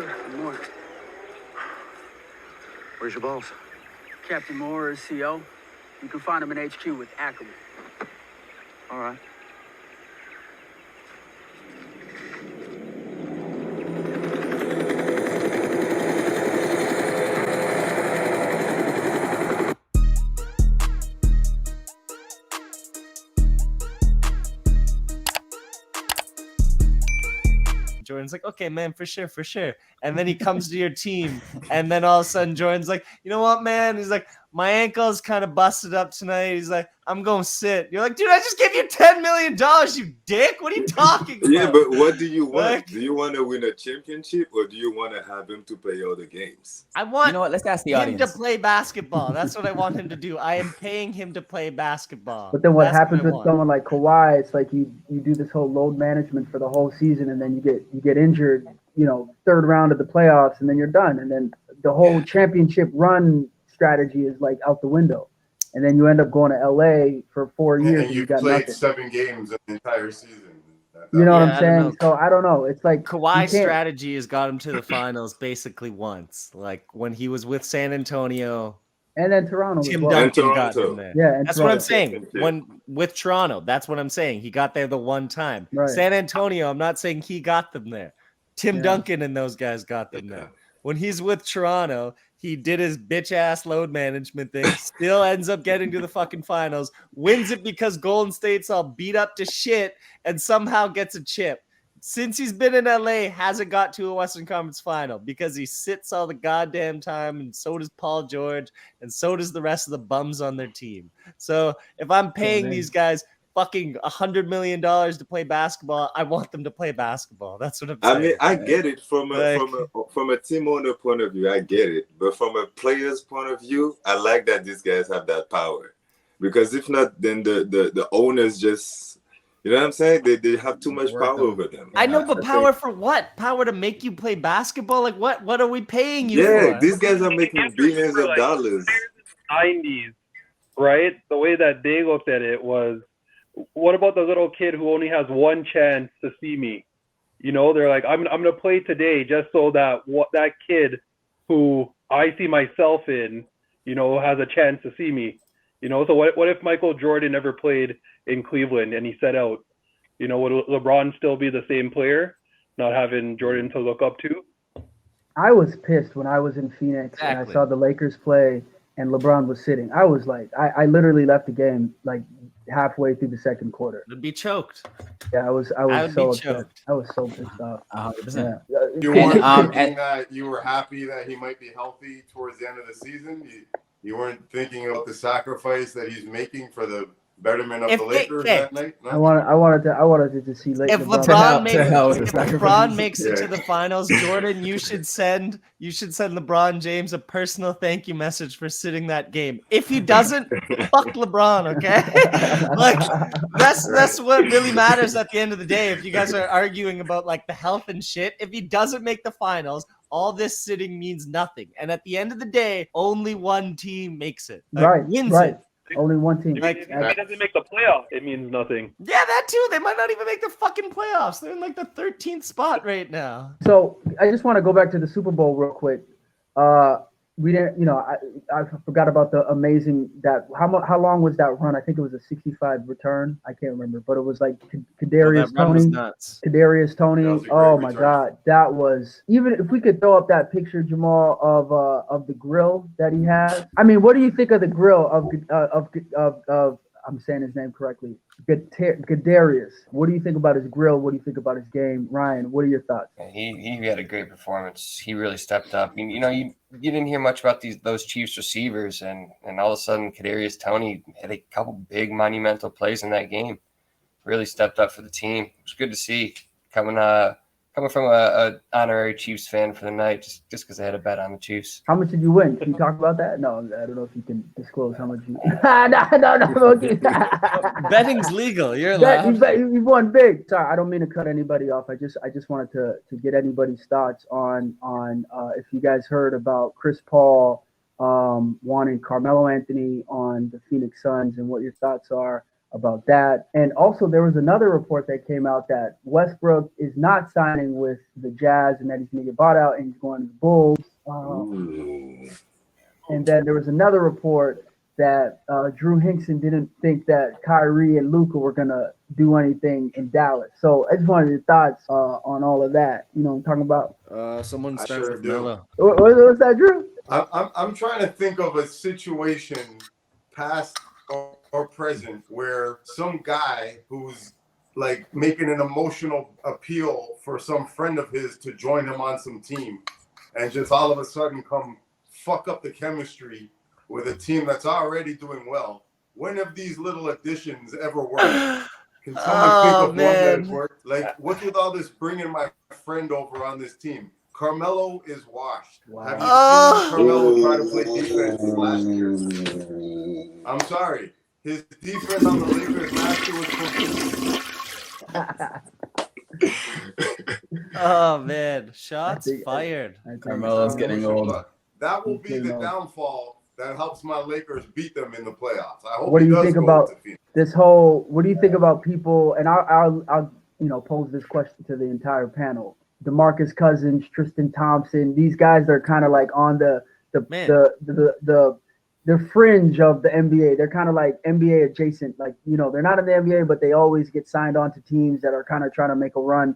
sir. Good morning. Where's your boss? Captain Moore is CO. You can find him in HQ with Ackerman. All right. Jordan's like, okay, man, for sure. And then he comes to your team, and then all of a sudden Jordan's like, you know what, man? He's like, my ankle's kind of busted up tonight. He's like, I'm going to sit. You're like, dude, I just gave you $10 million, you dick. What are you talking about? Yeah, but what do you want? Like, do you want to win a championship, or do you want to have him to play all the games? I want You know what? Let's ask the him audience. to play basketball. That's what I want him to do. I am paying him to play basketball. But then what That's happens I with want. someone like Kawhi? It's like you do this whole load management for the whole season, and then you get injured, third round of the playoffs, and then you're done. And then the whole championship run strategy is like out the window. And then you end up going to LA for 4 years and you got played nothing. 7 games in the entire season. You know what Yeah, I'm saying? So I don't know. It's like Kawhi's strategy has got him to the finals basically once. Like when he was with San Antonio, and then Toronto. Tim as well. Duncan got him there. Yeah, and that's what I'm Toronto. saying. When with Toronto, that's what I'm saying. He got there the one time. Right. San Antonio, I'm not saying he got them there. Tim Yeah. Duncan and those guys got them there. When he's with Toronto, he did his bitch ass load management thing, still ends up getting to the fucking finals, wins it because Golden State's all beat up to shit, and somehow gets a chip. Since he's been in LA, hasn't got to a Western Conference final because he sits all the goddamn time, and so does Paul George, and so does the rest of the bums on their team. So if I'm paying these guys fucking $100 million to play basketball, I want them to play basketball. That's what I'm saying. I mean, I get it from a team owner point of view. I get it, but from a player's point of view, I like that these guys have that power, because if not, then the owners just, you know what I'm saying? They have too much power over them. I know, but power for what? Power to make you play basketball? Like what? What are we paying you for? Yeah, these guys are making billions of dollars. 90s, right? The way that they looked at it was, what about the little kid who only has one chance to see me? They're like, I'm gonna play today just so that that kid who I see myself in, has a chance to see me. So what if Michael Jordan never played in Cleveland and he set out? Would LeBron still be the same player, not having Jordan to look up to? I was pissed when I was in Phoenix and I saw the Lakers play and LeBron was sitting. I was like, I literally left the game like halfway through the second quarter. Would be choked. Yeah, I was so upset. I was so pissed off. 100%. Yeah. You weren't thinking that you were happy that he might be healthy towards the end of the season? You weren't thinking about the sacrifice that he's making for the betterment of the Lakers that night? No? I wanted to see If LeBron makes it to the finals, Jordan, you should send LeBron James a personal thank you message for sitting that game. If he doesn't, fuck LeBron, okay? Like that's what really matters at the end of the day. If you guys are arguing about like the health and shit, if he doesn't make the finals, all this sitting means nothing. And at the end of the day, only one team makes it. Wins it. Only one team. If he doesn't make the playoff, it means nothing. Yeah, that too. They might not even make the fucking playoffs. They're in like the 13th spot right now. So I just want to go back to the Super Bowl real quick. We didn't, I forgot about the amazing how long was that run? I think it was a 65 return. I can't remember, but it was like Kadarius Toney. Oh my God, that was, even if we could throw up that picture, Jamal, of the grill that he has. I mean, what do you think of the grill of I'm saying his name correctly, Kadarius? What do you think about his grill? What do you think about his game? Ryan, what are your thoughts? He had a great performance. He really stepped up. You didn't hear much about those Chiefs receivers, and all of a sudden, Kadarius Toney had a couple big monumental plays in that game. Really stepped up for the team. It was good to see coming from a honorary Chiefs fan for the night, just because I had a bet on the Chiefs. How much did you win? Can you talk about that? No, I don't know if you can disclose how much you. No. Betting's legal. You're allowed. You won big. Sorry, I don't mean to cut anybody off. I just wanted to get anybody's thoughts on if you guys heard about Chris Paul wanting Carmelo Anthony on the Phoenix Suns and what your thoughts are about that. And also, there was another report that came out that Westbrook is not signing with the Jazz and that he's going to get bought out and he's going to the Bulls. And then there was another report that Drew Hinkson didn't think that Kyrie and Luka were going to do anything in Dallas. So I just wanted your thoughts on all of that. You know what I'm talking about? Someone I starts sure with do. Melo. What's that, Drew? I'm trying to think of a situation, past or present, where some guy who's like making an emotional appeal for some friend of his to join him on some team, and just all of a sudden come fuck up the chemistry with a team that's already doing well. When have these little additions ever worked? Can someone think of one that has worked? Like, what's with all this bringing my friend over on this team? Carmelo is washed. Wow. Have you seen Carmelo try to play defense last year? I'm sorry. His defense on the Lakers last year was complete. Oh man, shots fired. Carmelo's getting old. That will be the downfall that helps my Lakers beat them in the playoffs. I hope What do he you does think go about to Phoenix. this whole? What do you think about people? And I'll pose this question to the entire panel. DeMarcus Cousins, Tristan Thompson, these guys are kind of like on the fringe of the NBA. They're kind of like NBA adjacent. Like, you know, they're not in the NBA, but they always get signed on to teams that are kind of trying to make a run.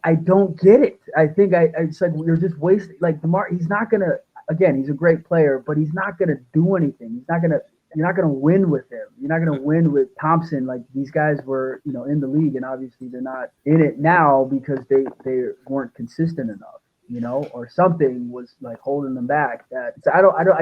I don't get it. I think I said you're just wasting. Like he's not gonna. Again, he's a great player, but he's not gonna do anything. You're not gonna win with him. You're not gonna win with Thompson. Like these guys were, you know, in the league, and obviously they're not in it now because they weren't consistent enough, you know, or something was like holding them back. I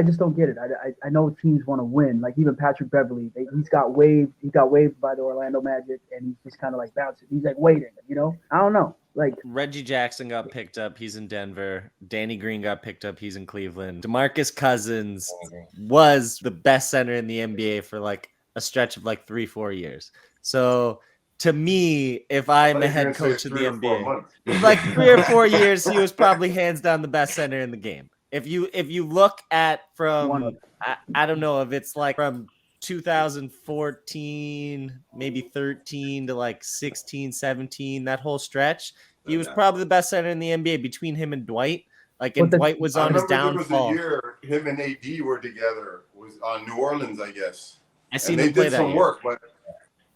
just don't get it. I know teams want to win. Like even Patrick Beverley, he got waived by the Orlando Magic, and he's just kind of like bouncing. He's like waiting, you know. I don't know. Like Reggie Jackson got picked up. He's in Denver. Danny Green got picked up. He's in Cleveland. DeMarcus Cousins was the best center in the NBA for like a stretch of like 3-4 years. So to me, if I'm a head coach of the NBA, like 3 or 4 years, he was probably hands down the best center in the game. If you look at from, I don't know if it's like from 2014, maybe 13 to like 16, 17, that whole stretch, he was probably the best center in the NBA between him and Dwight. Like, and Dwight was on his downfall. There was a year him and AD were together. Was on New Orleans, I guess. I seen them play did that some year. work, but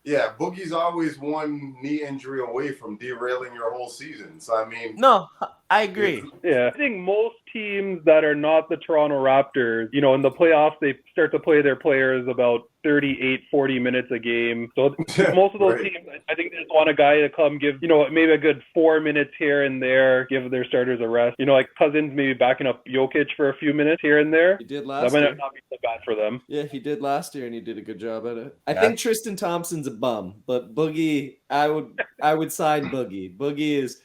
yeah, Boogie's always one knee injury away from derailing your whole season. So I mean, no, I agree. Yeah, I think most teams that are not the Toronto Raptors, you know, in the playoffs, they start to play their players about 38, 40 minutes a game. So most of those teams, I think they just want a guy to come give, you know, maybe a good 4 minutes here and there, give their starters a rest. You know, like Cousins maybe backing up Jokic for a few minutes here and there. He did last year. year. That might not be so bad for them. Yeah, he did last year, and he did a good job at it. I think Tristan Thompson's a bum, but Boogie, I would sign Boogie. Boogie is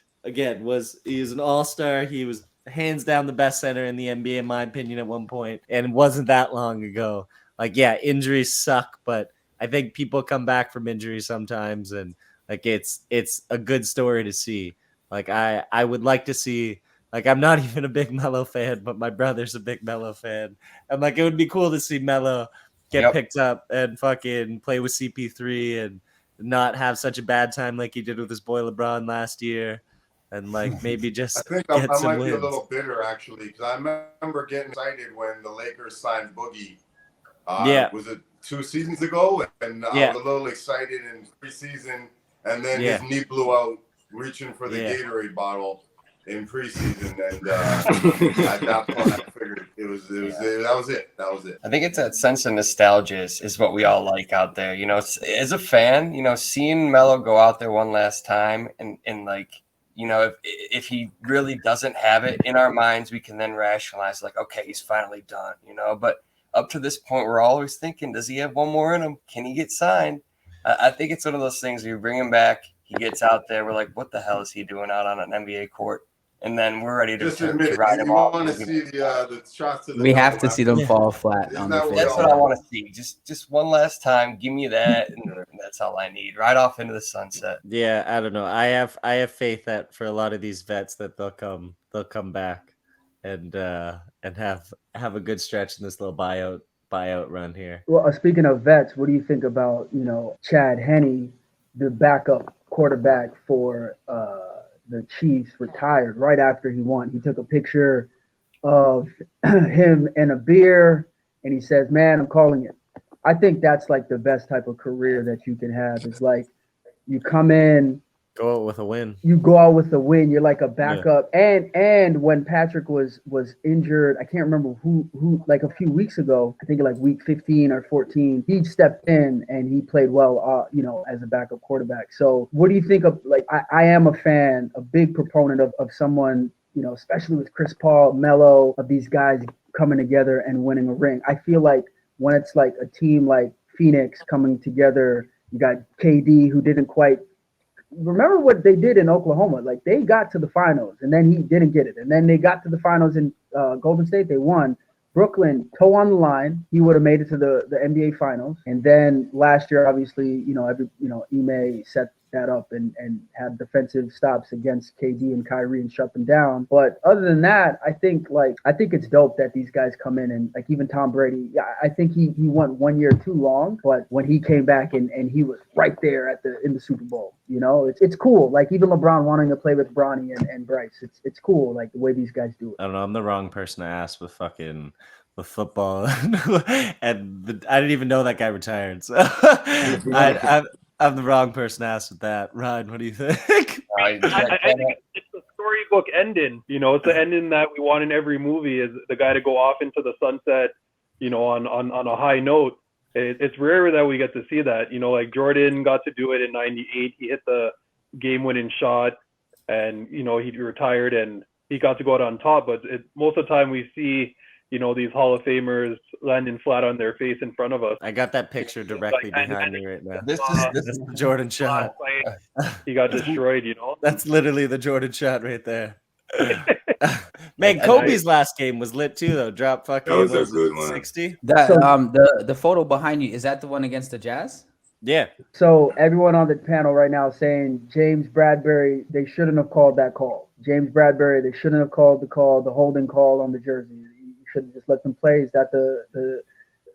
an all-star. He was hands down the best center in the NBA, in my opinion, at one point, and it wasn't that long ago. Like, yeah, injuries suck, but I think people come back from injuries sometimes, and like it's a good story to see. Like I would like to see. Like, I'm not even a big Melo fan, but my brother's a big Melo fan. And like, it would be cool to see Melo get picked up and fucking play with CP3 and not have such a bad time like he did with his boy LeBron last year. And like maybe just I think get I some might wins. be a little bitter actually, because I remember getting excited when the Lakers signed Boogie. Was it 2 seasons ago? And I was a little excited in preseason, and then his knee blew out reaching for the Gatorade bottle in preseason, and at that point I figured that was it. I think it's that sense of nostalgia is what we all like out there. You know, as a fan, you know, seeing Melo go out there one last time and like, you know, if he really doesn't have it in our minds, we can then rationalize like, okay, he's finally done, you know. But up to this point, we're always thinking, does he have one more in him? Can he get signed? I think it's one of those things where you bring him back, he gets out there, we're like, what the hell is he doing out on an NBA court? And then we're ready to ride him off. Want to see the shots of the we have to see them fall flat on the face. That's what I want to see. Just one last time. Give me that, and that's all I need. Right off into the sunset. Yeah, I don't know. I have faith that for a lot of these vets that they'll come back and have a good stretch in this little buyout buyout run here. Well, speaking of vets, what do you think about, Chad Henne, the backup quarterback for the Chiefs, retired right after he won? He took a picture of him and a beer, and he says, "Man, I'm calling it." I think that's like the best type of career that you can have. It's like you come in, Go out with a win. you go out with the win. You're like a backup. Yeah. And when Patrick was injured, I can't remember who like a few weeks ago, I think like week 15 or 14, he stepped in and he played well, as a backup quarterback. So what do you think of, like, I am a fan, a big proponent of someone, especially with Chris Paul, Melo, of these guys coming together and winning a ring. I feel like when it's like a team like Phoenix coming together, you got KD who didn't quite remember what they did in Oklahoma. Like, they got to the finals and then he didn't get it. And then they got to the finals in Golden State. They won. Brooklyn, toe on the line. He would have made it to the NBA finals. And then last year, obviously, Ime set that up and had defensive stops against KD and Kyrie and shut them down. But other than that, I think it's dope that these guys come in, and like even Tom Brady, I think he went 1 year too long, but when he came back and he was right there in the Super Bowl, it's cool. Like even LeBron wanting to play with Bronny and Bryce, it's cool, like the way these guys do it. I don't know. I'm the wrong person to ask with football, and I didn't even know that guy retired. So I'm the wrong person to ask with that. Ryan, what do you think? I think it's a storybook ending. It's the ending that we want in every movie, is the guy to go off into the sunset, on a high note. It's rare that we get to see that. Like Jordan got to do it in '98. He hit the game-winning shot, and he retired and he got to go out on top. But most of the time we see, these Hall of Famers landing flat on their face in front of us. I got that picture directly behind me right now. This is the Jordan shot. He got destroyed, That's literally the Jordan shot right there. Man, Kobe's last game was lit too, though. Drop fucking that was a good one. 60. That the photo behind you, is that the one against the Jazz? Yeah. So everyone on the panel right now is saying James Bradbury, they shouldn't have called that call. James Bradbury, they shouldn't have called the holding call on the jersey. Should have just let them play. Is that the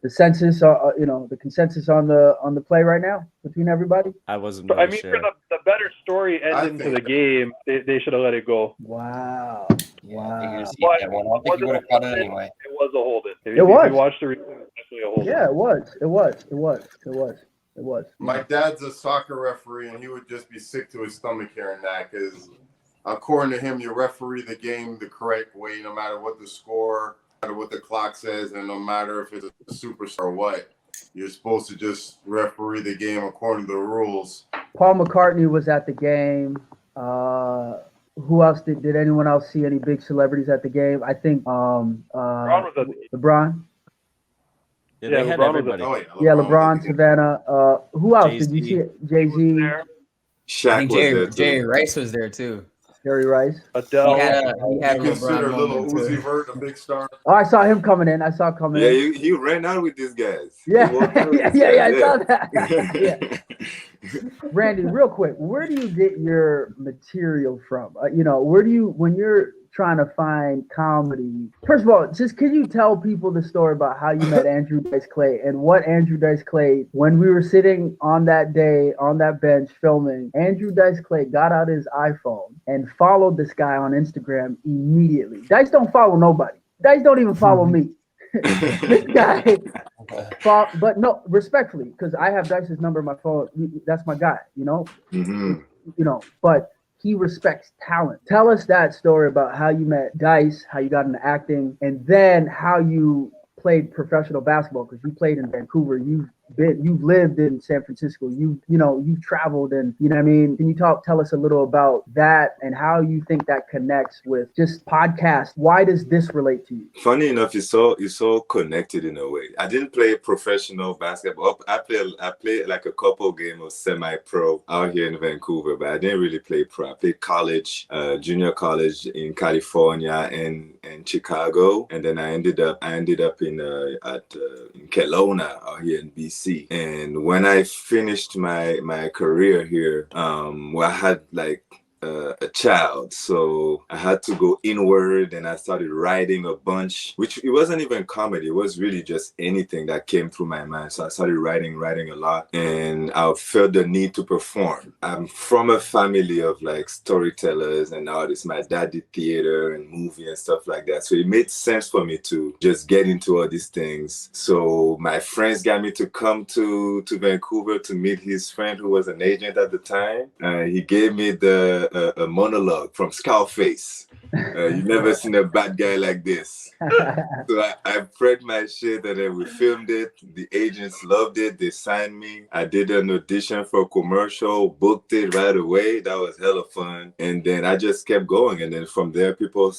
census? The consensus on the play right now between everybody? I wasn't. So, really sure. For the better story ending to the game, they should have let it go. Wow. I think you would have caught it anyway. It was a holding. It was. If you watched the replay, it was definitely a holding. Yeah, it was. My dad's a soccer referee, and he would just be sick to his stomach hearing that, because according to him, you referee the game the correct way, no matter what the score, no matter what the clock says, and no matter if it's a superstar or what. You're supposed to just referee the game according to the rules. Paul McCartney was at the game. Who else did anyone else see any big celebrities at the game? I think LeBron was at the game. LeBron. Yeah, they had LeBron everybody. LeBron, Savannah. Who else Jay-Z. did you see? Jay-Z, Shaq was there too. Jerry Rice was there too. Jerry Rice. Adele. He had You consider LeBron little moment, too. Uzi Vert a big star? Oh, I saw him coming in. Yeah, he ran out with these guys. Yeah, He walked out with these yeah, I guys, saw that. Yeah. Randy, real quick, where do you get your material from? Where do you, when you're trying to find comedy? First of all, just can you tell people the story about how you met Andrew Dice Clay and what Andrew Dice Clay, when we were sitting on that day on that bench filming, Andrew Dice Clay got out his iPhone and followed this guy on Instagram immediately. Dice don't follow nobody. Dice don't even follow me. This guy, but no, respectfully, because I have Dice's number on my phone. That's my guy, but he respects talent. Tell us that story about how you met Dice, how you got into acting, and then how you played professional basketball, because you played in Vancouver. You've lived in San Francisco. You've traveled, and you know what I mean. Can you tell us a little about that and how you think that connects with just podcast? Why does this relate to you? Funny enough, it's so connected in a way. I didn't play professional basketball. I played like a couple games of semi-pro out here in Vancouver, but I didn't really play pro. I played college, junior college in California and Chicago, and then I ended up in Kelowna out here in BC. And when I finished my career here, I had like a child, so I had to go inward, and I started writing a bunch, which it wasn't even comedy. It was really just anything that came through my mind. So I started writing a lot, and I felt the need to perform. I'm from a family of like storytellers and artists. My dad did theater and movie and stuff like that. So it made sense for me to just get into all these things. So my friends got me to come to Vancouver to meet his friend who was an agent at the time. He gave me a monologue from Scarface. You never seen a bad guy like this. So I prepped my shit, and then we filmed it. The agents loved it. They signed me. I did an audition for a commercial, booked it right away. That was hella fun. And then I just kept going. And then from there, people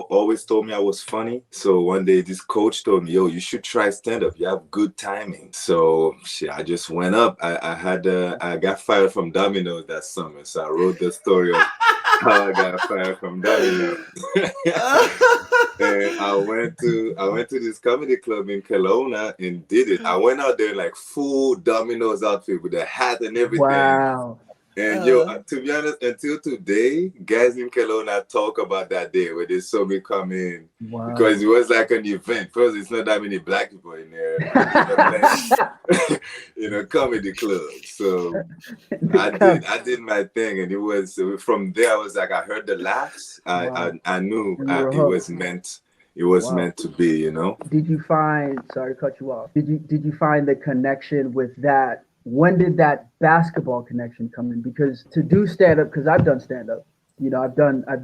always told me I was funny. So one day this coach told me, yo, you should try stand-up. You have good timing. So shit, I just went up. I got fired from Domino's that summer. So I wrote the story of how I got fired from Domino's. And I went to this comedy club in Kelowna and did it. I went out there in like full Domino's outfit with a hat and everything. Wow. And to be honest, until today, guys in Kelowna talk about that day where they saw me come in. Wow. Because it was like an event. First, it's not that many black people in there, in a comedy club. So I did my thing, and it was from there. I was like, I heard the laughs. I knew it was meant. It was meant to be, you know. Did you find? Sorry to cut you off. Did you find the connection with that? When did that basketball connection come in? Because to do stand up, because I've done stand up, you know, I've done a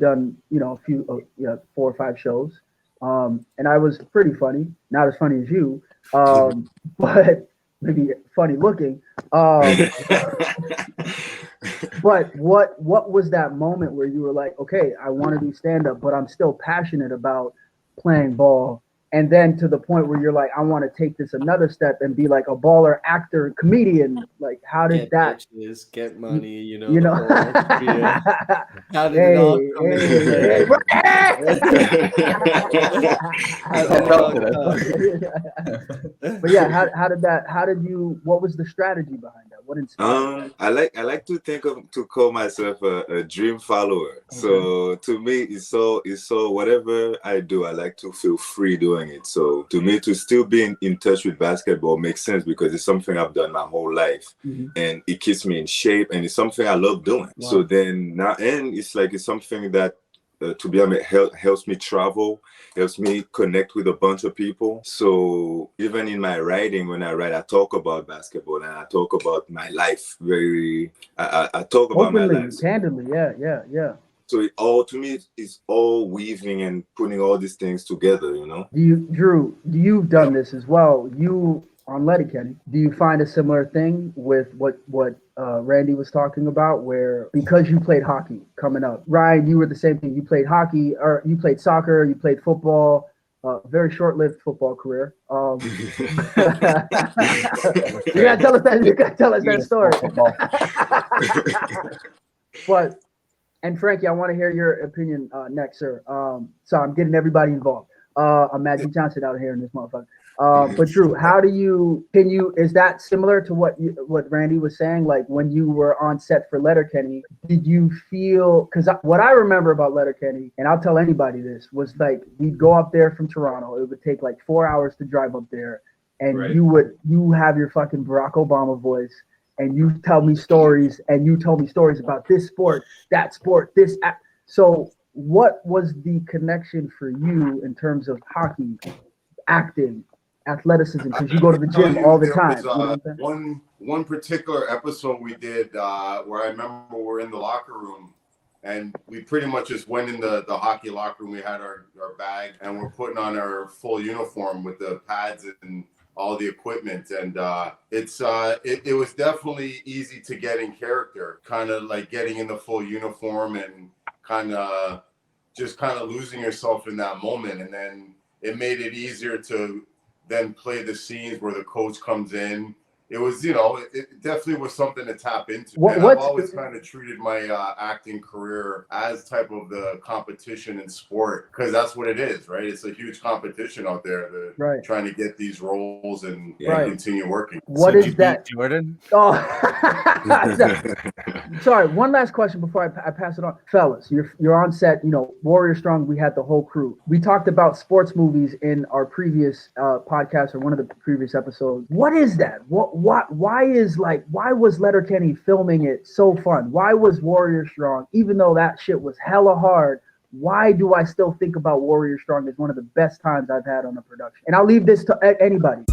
few 4 or 5 shows, and I was pretty funny, not as funny as you, but maybe funny looking. But what was that moment where you were like, okay, I want to do stand up, but I'm still passionate about playing ball? And then to the point where you're like, I want to take this another step and be like a baller, actor, comedian. Like, how did that? Bitches, get money, you know. How did it all come But yeah, what was the strategy behind that? What inspired that? I like to call myself a dream follower. Okay. So to me, it's so whatever I do, I like to feel free doing it. So to me, to still be in touch with basketball makes sense because it's something I've done my whole life, and it keeps me in shape, and it's something I love doing. Wow. So then now, and it's something that to be honest, helps me travel, helps me connect with a bunch of people. So even in my writing, when I write, I talk about basketball and I talk about my life. I talk about openly, my life candidly, yeah. So to me, it's all weaving and putting all these things together, you know. Drew, you've done this as well. You on Letterkenny. Do you find a similar thing with what Randy was talking about, where because you played hockey coming up, Ryan, you were the same thing. You played hockey, or you played soccer, you played football. Very short-lived football career. You gotta tell us that story. But. And Frankie, I want to hear your opinion next, sir. So I'm getting everybody involved. I'm Magic Johnson out here in this motherfucker. But Drew, is that similar to what Randy was saying? Like when you were on set for Letterkenny, did you feel, because what I remember about Letterkenny, and I'll tell anybody this, was like we'd go up there from Toronto. It would take like 4 hours to drive up there. And right. you have your fucking Barack Obama voice. And you tell me stories, and you told me stories about this sport, that sport, this. So what was the connection for you in terms of hockey, acting, athleticism? Because you go to the gym all the time. One particular episode we did where I remember we're in the locker room, and we pretty much just went in the hockey locker room. We had our bag, and we're putting on our full uniform with the pads and all the equipment, and it was definitely easy to get in character, kind of like getting in the full uniform and kind of losing yourself in that moment. And then it made it easier to then play the scenes where the coach comes in. it was, you know, it definitely was something to tap into. And I've What's always kind of treated my acting career as type of the competition in sport, because that's what it is, right? It's a huge competition out there, Right. trying to get these roles and Right. continue working. What So is did you that? beat Jordan? Oh, sorry. One last question before I pass it on, fellas. You're on set. You know, Warrior Strong. We had the whole crew. We talked about sports movies in our previous podcast or one of the previous episodes. What is that? Why was Letterkenny filming it so fun? Why was Warrior Strong, even though that shit was hella hard? Why do I still think about Warrior Strong as one of the best times I've had on a production? And I'll leave this to anybody.